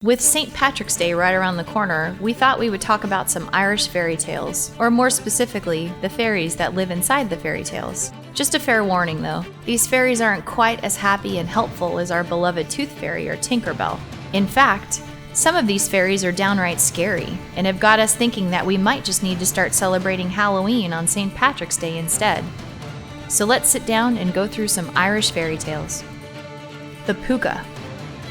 With St. Patrick's Day right around the corner, we thought we would talk about some Irish fairy tales, or more specifically, the fairies that live inside the fairy tales. Just a fair warning though, these fairies aren't quite as happy and helpful as our beloved tooth fairy or Tinkerbell. In fact, some of these fairies are downright scary, and have got us thinking that we might just need to start celebrating Halloween on St. Patrick's Day instead. So let's sit down and go through some Irish fairy tales. The Pooka.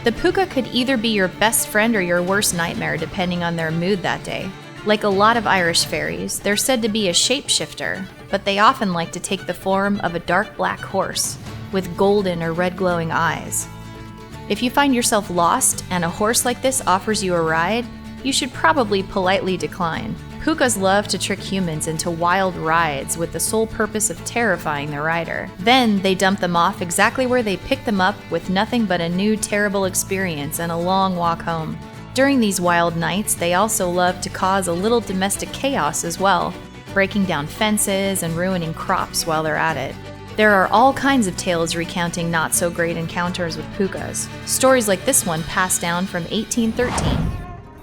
The Pooka could either be your best friend or your worst nightmare depending on their mood that day. Like a lot of Irish fairies, they're said to be a shapeshifter, but they often like to take the form of a dark black horse with golden or red glowing eyes. If you find yourself lost and a horse like this offers you a ride, you should probably politely decline. Pookas love to trick humans into wild rides with the sole purpose of terrifying the rider. Then they dump them off exactly where they picked them up with nothing but a new terrible experience and a long walk home. During these wild nights, they also love to cause a little domestic chaos as well, breaking down fences and ruining crops while they're at it. There are all kinds of tales recounting not-so-great encounters with Pookas. Stories like this one passed down from 1813.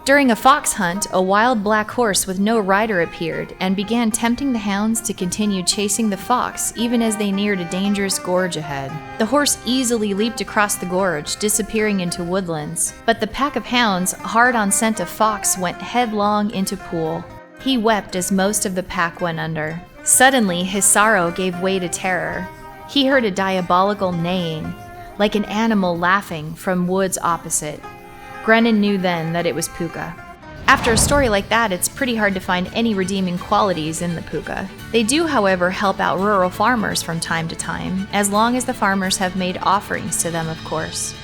During a fox hunt, a wild black horse with no rider appeared and began tempting the hounds to continue chasing the fox even as they neared a dangerous gorge ahead. The horse easily leaped across the gorge, disappearing into woodlands, but the pack of hounds, hard on scent of fox, went headlong into pool. He wept as most of the pack went under. Suddenly, his sorrow gave way to terror. He heard a diabolical neighing, like an animal laughing, from woods opposite. Grennan knew then that it was Pooka. After a story like that, it's pretty hard to find any redeeming qualities in the Pooka. They do, however, help out rural farmers from time to time, as long as the farmers have made offerings to them, of course.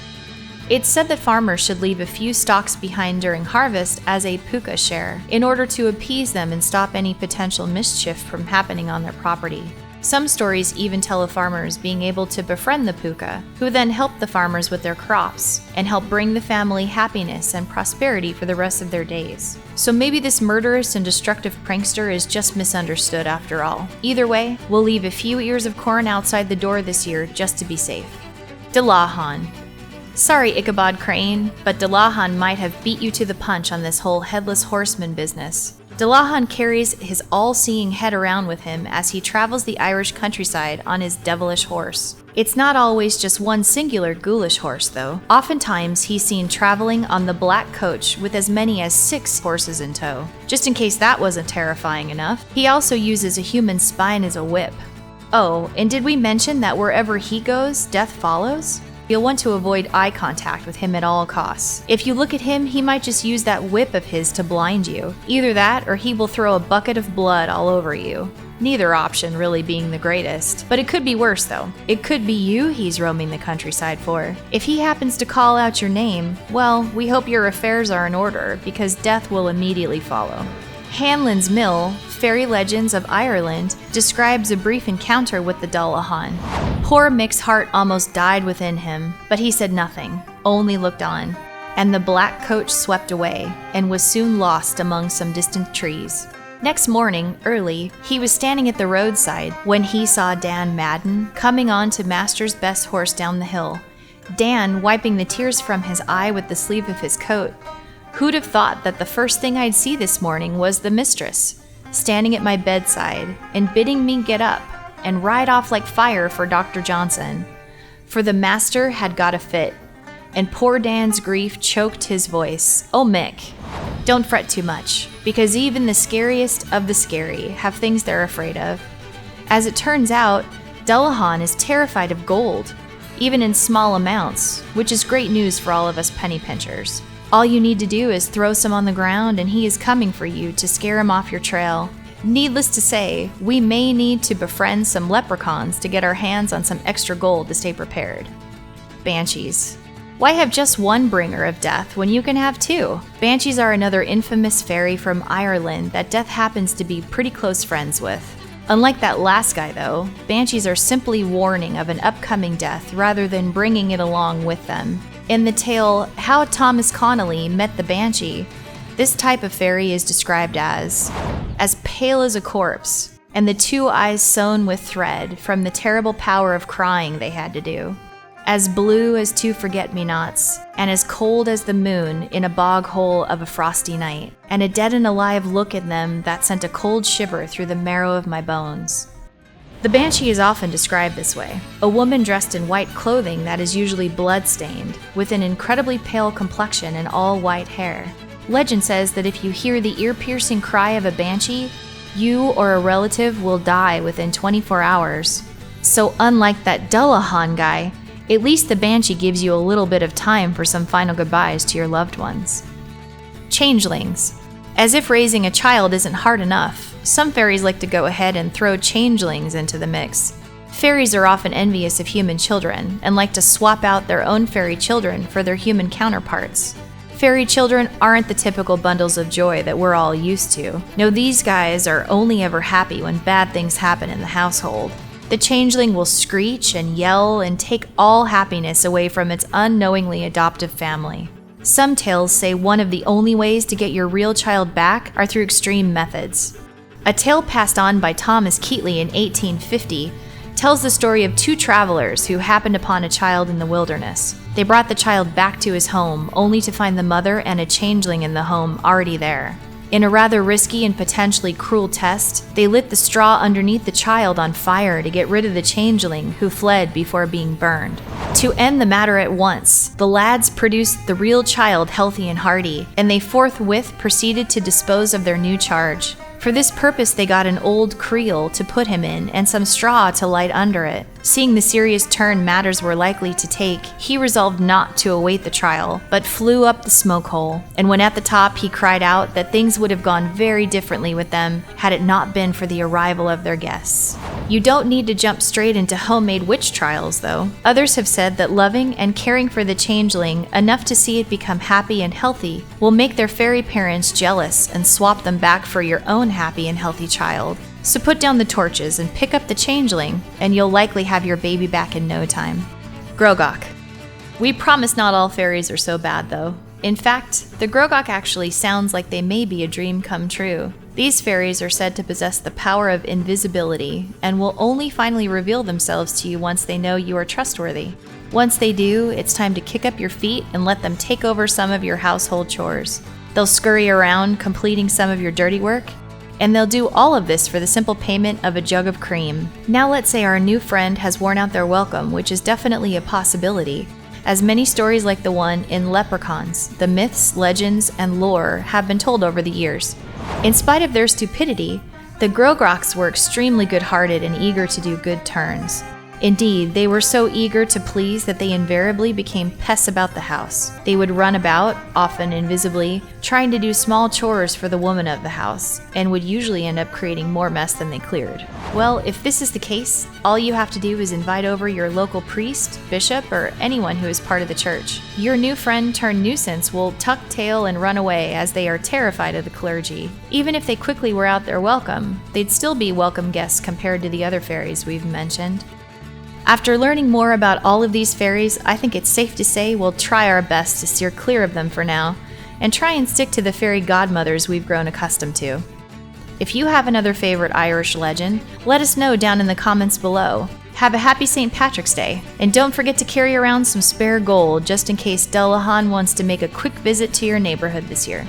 It's said that farmers should leave a few stalks behind during harvest as a Pooka share, in order to appease them and stop any potential mischief from happening on their property. Some stories even tell of farmers being able to befriend the Pooka, who then help the farmers with their crops, and help bring the family happiness and prosperity for the rest of their days. So maybe this murderous and destructive prankster is just misunderstood after all. Either way, we'll leave a few ears of corn outside the door this year just to be safe. Dullahan. Sorry, Ichabod Crane, but Dullahan might have beat you to the punch on this whole headless horseman business. Dullahan carries his all-seeing head around with him as he travels the Irish countryside on his devilish horse. It's not always just one singular ghoulish horse, though. Oftentimes, he's seen traveling on the black coach with as many as 6 horses in tow. Just in case that wasn't terrifying enough, he also uses a human spine as a whip. Oh, and did we mention that wherever he goes, death follows? You'll want to avoid eye contact with him at all costs. If you look at him, he might just use that whip of his to blind you. Either that, or he will throw a bucket of blood all over you. Neither option really being the greatest. But it could be worse though. It could be you he's roaming the countryside for. If he happens to call out your name, well, we hope your affairs are in order, because death will immediately follow. Hanlon's Mill, Fairy Legends of Ireland, describes a brief encounter with the Dullahan. Poor Mick's heart almost died within him, but he said nothing, only looked on, and the black coach swept away, and was soon lost among some distant trees. Next morning, early, he was standing at the roadside when he saw Dan Madden coming on to Master's best horse down the hill, Dan wiping the tears from his eye with the sleeve of his coat. Who'd have thought that the first thing I'd see this morning was the mistress, standing at my bedside and bidding me get up and ride off like fire for Dr. Johnson. For the master had got a fit, and poor Dan's grief choked his voice. Oh, Mick, don't fret too much, because even the scariest of the scary have things they're afraid of. As it turns out, Dullahan is terrified of gold, even in small amounts, which is great news for all of us penny pinchers. All you need to do is throw some on the ground and he is coming for you to scare him off your trail. Needless to say, we may need to befriend some leprechauns to get our hands on some extra gold to stay prepared. Banshees. Why have just one bringer of death when you can have 2? Banshees are another infamous fairy from Ireland that death happens to be pretty close friends with. Unlike that last guy though, Banshees are simply warning of an upcoming death rather than bringing it along with them. In the tale, How Thomas Connolly Met the Banshee, this type of fairy is described as pale as a corpse, and the 2 eyes sewn with thread from the terrible power of crying they had to do. as blue as two forget-me-nots, and as cold as the moon in a bog hole of a frosty night, and a dead and alive look in them that sent a cold shiver through the marrow of my bones. The banshee is often described this way, a woman dressed in white clothing that is usually blood-stained, with an incredibly pale complexion and all white hair. Legend says that if you hear the ear-piercing cry of a banshee, you or a relative will die within 24 hours. So unlike that Dullahan guy, at least the banshee gives you a little bit of time for some final goodbyes to your loved ones. Changelings. As if raising a child isn't hard enough, some fairies like to go ahead and throw changelings into the mix. Fairies are often envious of human children and like to swap out their own fairy children for their human counterparts. Fairy children aren't the typical bundles of joy that we're all used to. No, these guys are only ever happy when bad things happen in the household. The changeling will screech and yell and take all happiness away from its unknowingly adoptive family. Some tales say one of the only ways to get your real child back are through extreme methods. A tale passed on by Thomas Keatley in 1850 tells the story of two travelers who happened upon a child in the wilderness. They brought the child back to his home, only to find the mother and a changeling in the home already there. In a rather risky and potentially cruel test, they lit the straw underneath the child on fire to get rid of the changeling, who fled before being burned. To end the matter at once, the lads produced the real child healthy and hearty, and they forthwith proceeded to dispose of their new charge. For this purpose, they got an old creel to put him in and some straw to light under it. Seeing the serious turn matters were likely to take, he resolved not to await the trial, but flew up the smoke hole. And when at the top, he cried out that things would have gone very differently with them had it not been for the arrival of their guests. You don't need to jump straight into homemade witch trials, though. Others have said that loving and caring for the changeling enough to see it become happy and healthy will make their fairy parents jealous and swap them back for your own happy and healthy child. So put down the torches and pick up the changeling, and you'll likely have your baby back in no time. Grogoch. We promise not all fairies are so bad, though. In fact, the Grogoch actually sounds like they may be a dream come true. These fairies are said to possess the power of invisibility and will only finally reveal themselves to you once they know you are trustworthy. Once they do, it's time to kick up your feet and let them take over some of your household chores. They'll scurry around, completing some of your dirty work, and they'll do all of this for the simple payment of a jug of cream. Now let's say our new friend has worn out their welcome, which is definitely a possibility, as many stories like the one in Leprechauns, the myths, legends, and lore have been told over the years. In spite of their stupidity, the Grogochs were extremely good-hearted and eager to do good turns. Indeed, they were so eager to please that they invariably became pests about the house. They would run about, often invisibly, trying to do small chores for the woman of the house, and would usually end up creating more mess than they cleared. Well, if this is the case, all you have to do is invite over your local priest, bishop, or anyone who is part of the church. Your new friend turned nuisance will tuck tail and run away as they are terrified of the clergy. Even if they quickly wear out their welcome, they'd still be welcome guests compared to the other fairies we've mentioned. After learning more about all of these fairies, I think it's safe to say we'll try our best to steer clear of them for now, and try and stick to the fairy godmothers we've grown accustomed to. If you have another favorite Irish legend, let us know down in the comments below. Have a happy St. Patrick's Day, and don't forget to carry around some spare gold just in case Dullahan wants to make a quick visit to your neighborhood this year.